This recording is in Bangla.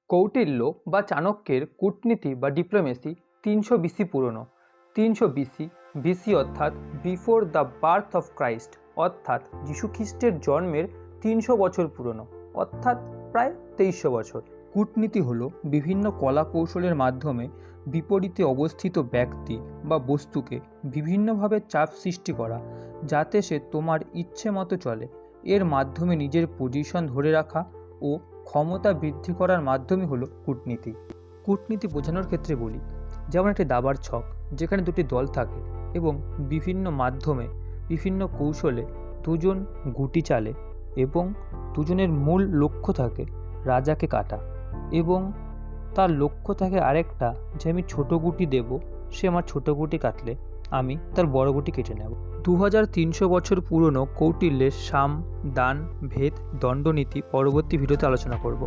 কৌটিল্য বা চাণক্যের কূটনীতি বা ডিপ্লোমেসি 300 বিসি পুরনো। 300 বিসি, বিসি অর্থাৎ before the birth of Christ, অর্থাৎ যীশুখ্রিস্টের জন্মের 300 বছর পুরনো, অর্থাৎ প্রায় 2300 বছর। কূটনীতি হলো বিভিন্ন কলা কৌশলের মাধ্যমে বিপরীতে অবস্থিত ব্যক্তি বা বস্তুকে বিভিন্নভাবে চাপ সৃষ্টি করা, যাতে সে তোমার ইচ্ছে মতো চলে। এর মাধ্যমে নিজের পজিশন ধরে রাখা ও ক্ষমতা বৃদ্ধি করার মাধ্যমই হলো কূটনীতি। কূটনীতি বোঝানোর ক্ষেত্রে বলি, যেমন একটি দাবার ছক, যেখানে দুটি দল থাকে এবং বিভিন্ন মাধ্যমে বিভিন্ন কৌশলে দুজন গুটি চালে এবং দুজনের মূল লক্ষ্য থাকে রাজাকে কাটা, এবং তার লক্ষ্য থাকে আরেকটা, যে আমি ছোট গুটি দেব, সে আমার ছোট গুটি কাটলে আমি তার বড় গুটি কেটে নেব। 2300 বছর পুরনো কৌটিল্যের সাম, দান, ভেদ, দণ্ডনীতি পরবর্তী ভিডিওতে আলোচনা করব।